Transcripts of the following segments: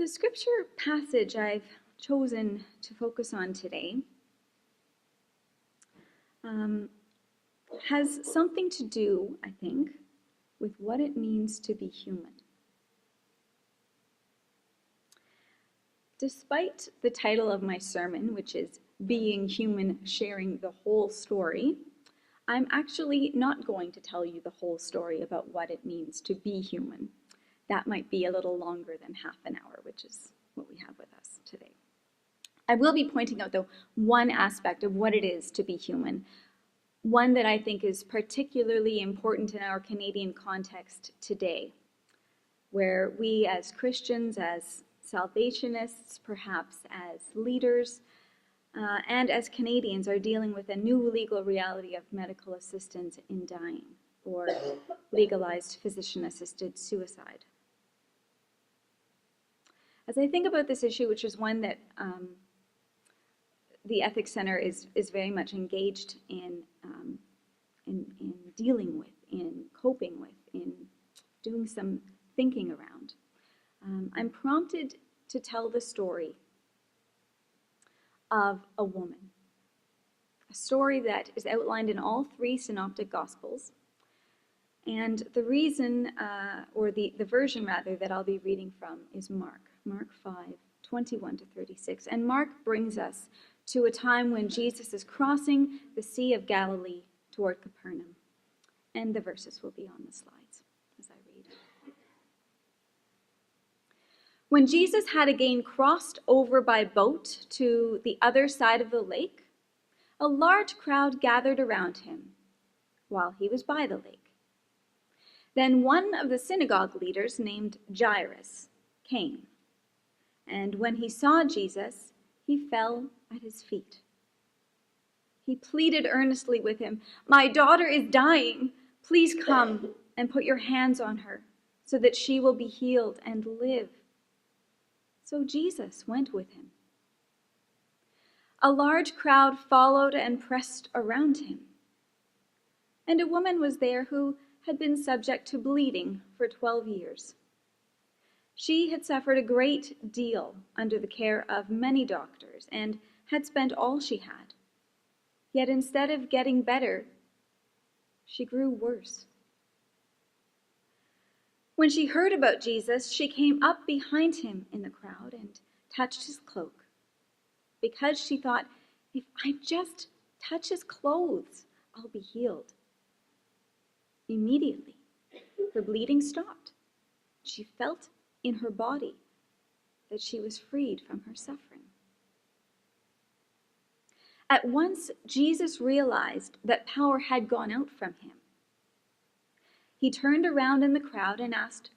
The scripture passage I've chosen to focus on today has something to do, I think, with what it means to be human. Despite the title of my sermon, which is Being Human, Sharing the Whole Story, I'm actually not going to tell you the whole story about what it means to be human. That might be a little longer than half an hour, which is what we have with us today. I will be pointing out, though, one aspect of what it is to be human, one that I think is particularly important in our Canadian context today, where we as Christians, as Salvationists, perhaps as leaders, and as Canadians are dealing with a new legal reality of medical assistance in dying, or legalized physician-assisted suicide. As I think about this issue, which is one that the Ethics Center is very much engaged in dealing with, in coping with, in doing some thinking around, I'm prompted to tell the story of a woman, a story that is outlined in all three synoptic gospels. And the reason, or the version rather, that I'll be reading from is Mark 5:21 to 36. And Mark brings us to a time when Jesus is crossing the Sea of Galilee toward Capernaum. And the verses will be on the slides as I read. When Jesus had again crossed over by boat to the other side of the lake, a large crowd gathered around him while he was by the lake. Then one of the synagogue leaders named Jairus came, and when he saw Jesus, he fell at his feet. He pleaded earnestly with him, "My daughter is dying. Please come and put your hands on her so that she will be healed and live." So Jesus went with him. A large crowd followed and pressed around him. And a woman was there who had been subject to bleeding for 12 years. She had suffered a great deal under the care of many doctors and had spent all she had. Yet instead of getting better, she grew worse. When she heard about Jesus, she came up behind him in the crowd and touched his cloak, because she thought, if I just touch his clothes, I'll be healed. Immediately, her bleeding stopped. She felt in her body that she was freed from her suffering. At once, Jesus realized that power had gone out from him. He turned around in the crowd and asked,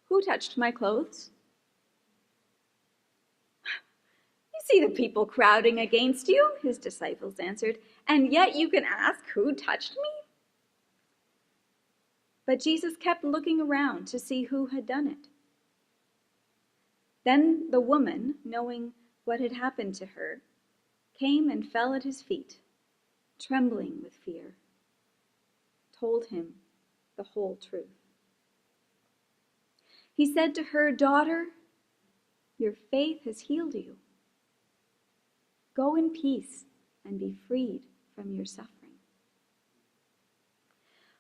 "Who touched my clothes?" "You see the people crowding against you," his disciples answered, "and yet you can ask, 'Who touched me?'" But Jesus kept looking around to see who had done it. Then the woman, knowing what had happened to her, came and fell at his feet, trembling with fear, told him the whole truth. He said to her, "Daughter, your faith has healed you. Go in peace and be freed from your suffering."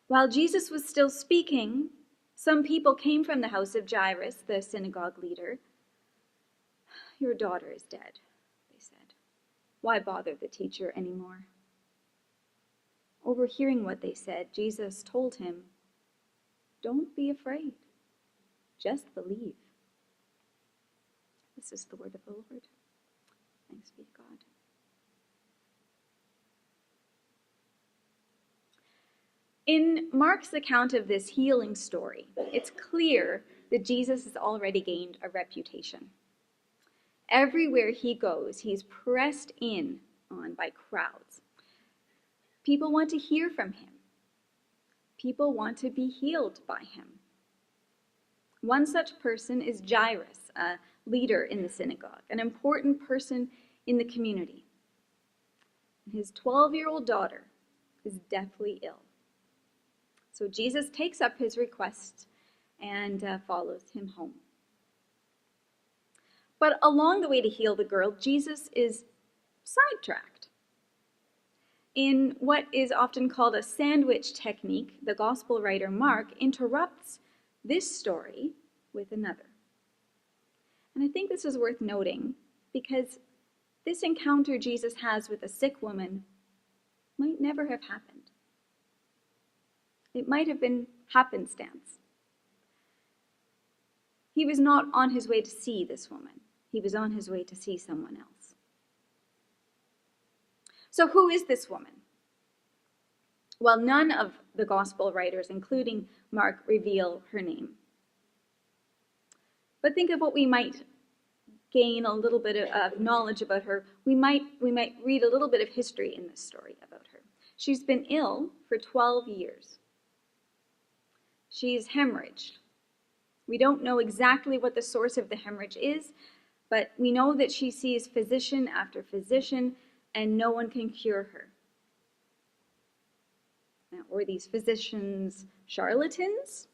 While Jesus was still speaking, some people came from the house of Jairus, the synagogue leader. "Your daughter is dead," they said. "Why bother the teacher anymore?" Overhearing what they said, Jesus told him, "Don't be afraid, just believe." This is the word of the Lord. Thanks be to God. In Mark's account of this healing story, it's clear that Jesus has already gained a reputation. Everywhere he goes, he's pressed in on by crowds. People want to hear from him. People want to be healed by him. One such person is Jairus, a leader in the synagogue, an important person in the community. His 12-year-old daughter is deathly ill. So Jesus takes up his request and follows him home. But along the way to heal the girl, Jesus is sidetracked. In what is often called a sandwich technique, the gospel writer Mark interrupts this story with another. And I think this is worth noting because this encounter Jesus has with a sick woman might never have happened. It might have been happenstance. He was not on his way to see this woman. He was on his way to see someone else. So who is this woman? Well, none of the gospel writers, including Mark, reveal her name. But think of what we might gain a little bit of knowledge about her. We might read a little bit of history in this story about her. She's been ill for 12 years. She's hemorrhaged. We don't know exactly what the source of the hemorrhage is, but we know that she sees physician after physician, and no one can cure her. Now, were these physicians charlatans?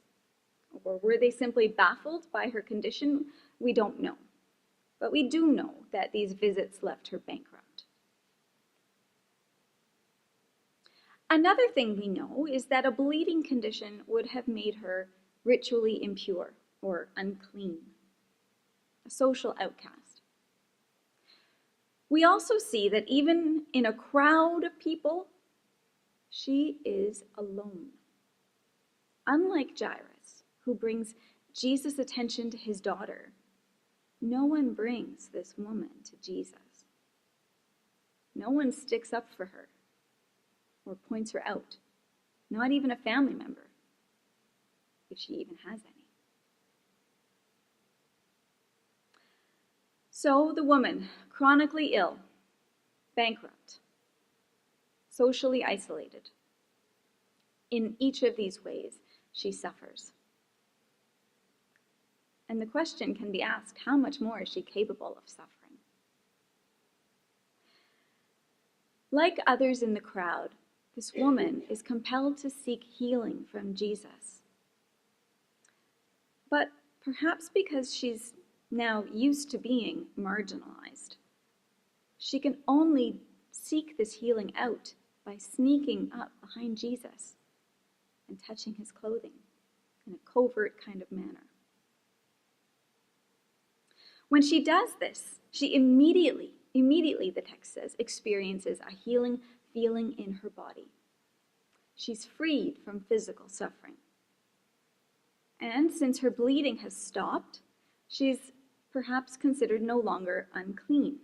Or were they simply baffled by her condition? We don't know. But we do know that these visits left her bankrupt. Another thing we know is that a bleeding condition would have made her ritually impure or unclean, a social outcast. We also see that even in a crowd of people, she is alone. Unlike Jairus, who brings Jesus' attention to his daughter, no one brings this woman to Jesus. No one sticks up for her or points her out, not even a family member, if she even has any. So the woman, chronically ill, bankrupt, socially isolated. In each of these ways, she suffers. And the question can be asked, how much more is she capable of suffering? Like others in the crowd, this woman is compelled to seek healing from Jesus. But perhaps because she's now used to being marginalized, she can only seek this healing out by sneaking up behind Jesus and touching his clothing in a covert kind of manner. When she does this, she immediately, the text says, experiences a healing feeling in her body. She's freed from physical suffering. And since her bleeding has stopped, she's perhaps considered no longer unclean.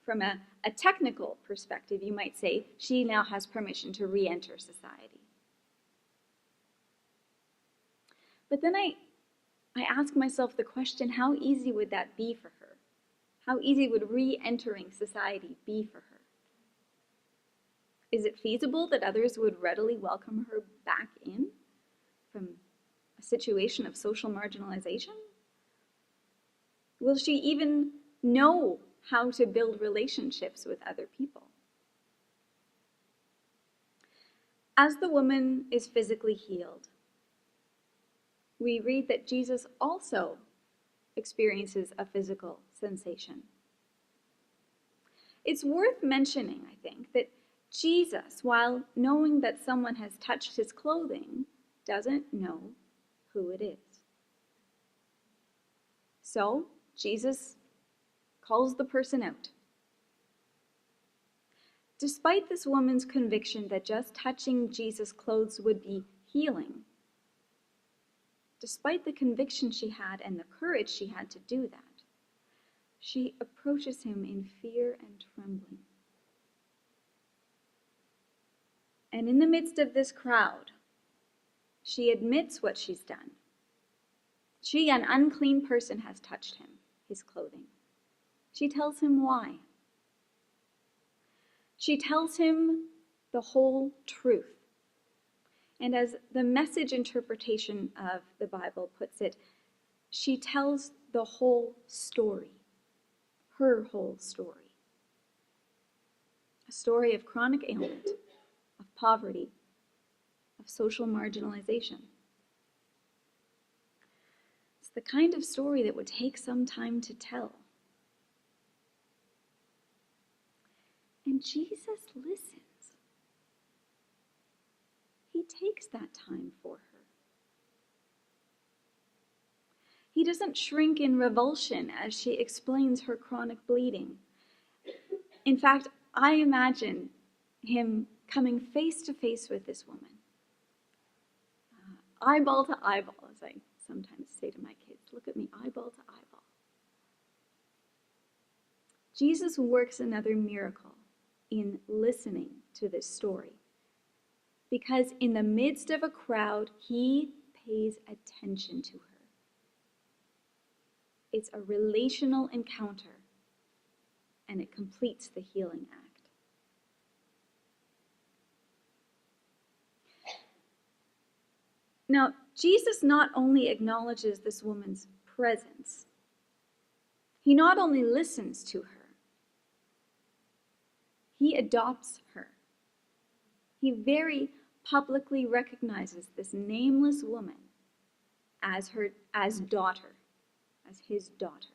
From a technical perspective, you might say she now has permission to re-enter society. But then I ask myself the question, how easy would that be for her? How easy would re-entering society be for her? Is it feasible that others would readily welcome her back in from a situation of social marginalization? Will she even know how to build relationships with other people? As the woman is physically healed, we read that Jesus also experiences a physical sensation. It's worth mentioning, I think, that Jesus, while knowing that someone has touched his clothing, doesn't know who it is. So, Jesus calls the person out. Despite this woman's conviction that just touching Jesus' clothes would be healing, despite the conviction she had and the courage she had to do that, she approaches him in fear and trembling. And in the midst of this crowd, she admits what she's done. She, an unclean person, has touched him, his clothing. She tells him why. She tells him the whole truth. And as the Message interpretation of the Bible puts it, she tells the whole story, her whole story. A story of chronic ailment, of poverty, of social marginalization. the kind of story that would take some time to tell. And Jesus listens. He takes that time for her. He doesn't shrink in revulsion as she explains her chronic bleeding. In fact, I imagine him coming face to face with this woman, eyeball to eyeball, as I sometimes say to my kids, look at me, eyeball to eyeball. Jesus works another miracle in listening to this story, because in the midst of a crowd, he pays attention to her. It's a relational encounter, and it completes the healing act. Now, Jesus not only acknowledges this woman's presence, he not only listens to her, he adopts her. He very publicly recognizes this nameless woman as daughter, as his daughter.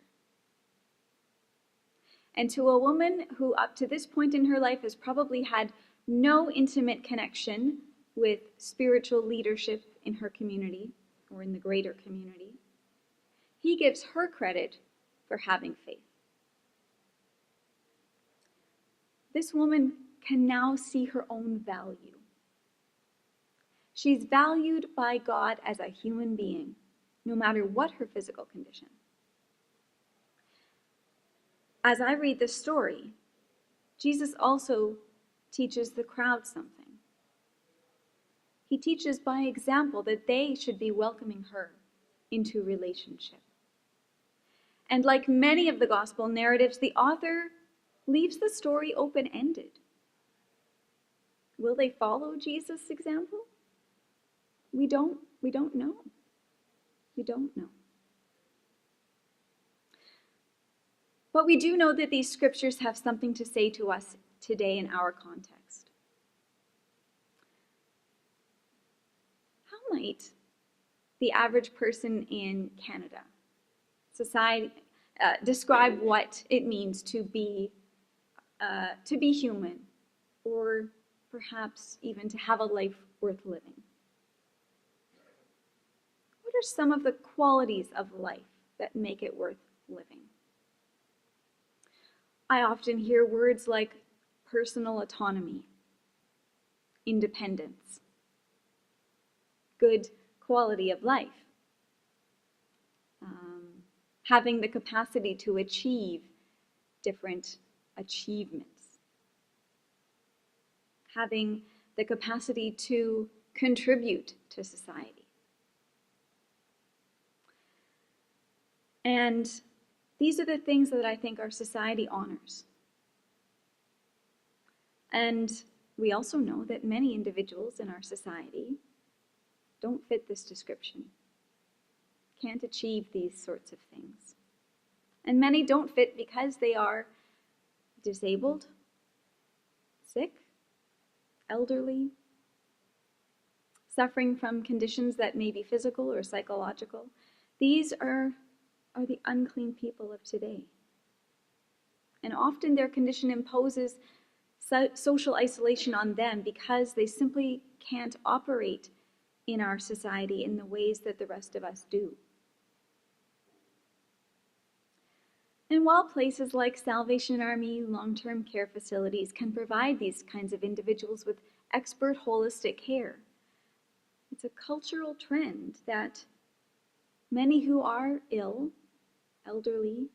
And to a woman who up to this point in her life has probably had no intimate connection with spiritual leadership in her community or in the greater community, he gives her credit for having faith. This woman can now see her own value. She's valued by God as a human being, no matter what her physical condition. As I read this story, Jesus also teaches the crowd something. He teaches by example that they should be welcoming her into relationship. And like many of the gospel narratives, the author leaves the story open-ended. Will they follow Jesus' example? We don't know. We don't know. But we do know that these scriptures have something to say to us today in our context. How might the average person in Canada describe what it means to be human, or perhaps even to have a life worth living? What are some of the qualities of life that make it worth living? I often hear words like personal autonomy, independence, good quality of life, having the capacity to achieve different achievements, having the capacity to contribute to society. And these are the things that I think our society honors. And we also know that many individuals in our society don't fit this description, can't achieve these sorts of things. And many don't fit because they are disabled, sick, elderly, suffering from conditions that may be physical or psychological. These are the unclean people of today. And often their condition imposes social isolation on them because they simply can't operate in our society in the ways that the rest of us do. And while places like Salvation Army long-term care facilities can provide these kinds of individuals with expert holistic care, it's a cultural trend that many who are ill, elderly,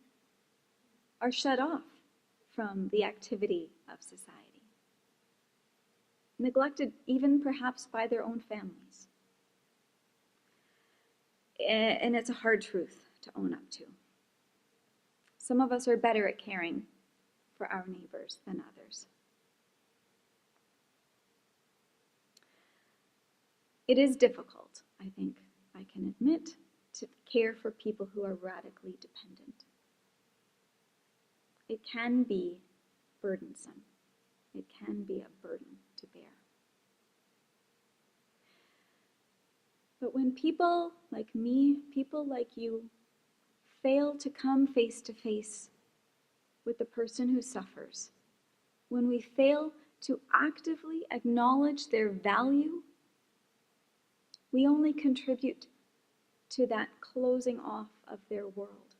are shut off from the activity of society, neglected even perhaps by their own families. And it's a hard truth to own up to. Some of us are better at caring for our neighbors than others. It is difficult, I think I can admit, to care for people who are radically dependent. It can be burdensome. It can be a burden to bear. But when people like me, people like you, fail to come face to face with the person who suffers, when we fail to actively acknowledge their value, we only contribute to that closing off of their world.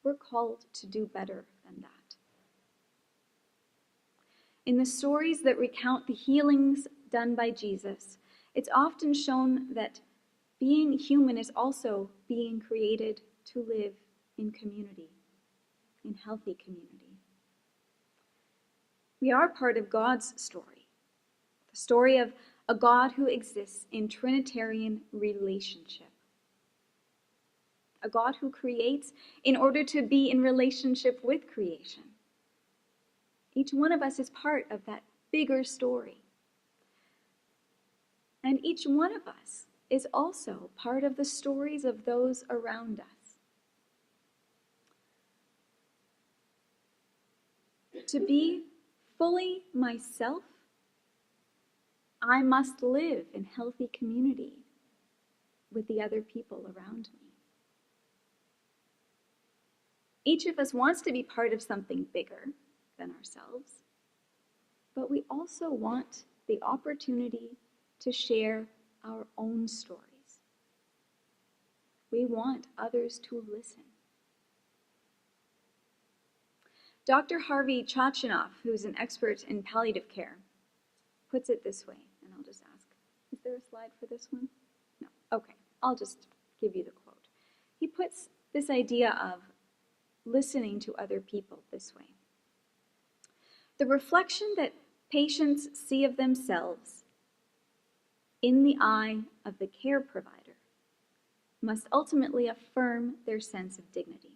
We're called to do better than that. In the stories that recount the healings done by Jesus, it's often shown that being human is also being created to live in community, in healthy community. We are part of God's story, the story of a God who exists in Trinitarian relationship, a God who creates in order to be in relationship with creation. Each one of us is part of that bigger story. And each one of us is also part of the stories of those around us. To be fully myself, I must live in healthy community with the other people around me. Each of us wants to be part of something bigger than ourselves, but we also want the opportunity to share our own stories. We want others to listen. Dr. Harvey Chachinoff, who's an expert in palliative care, puts it this way, and I'll just ask, is there a slide for this one? No. Okay, I'll just give you the quote. He puts this idea of listening to other people this way. The reflection that patients see of themselves in the eye of the care provider must ultimately affirm their sense of dignity.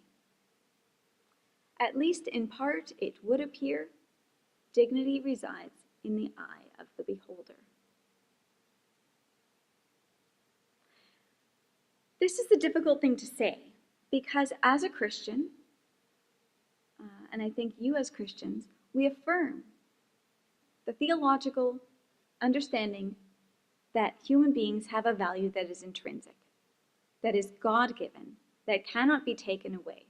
At least in part, it would appear, dignity resides in the eye of the beholder. This is the difficult thing to say, because as a Christian, and I think you as Christians, we affirm the theological understanding that human beings have a value that is intrinsic, that is God-given, that cannot be taken away.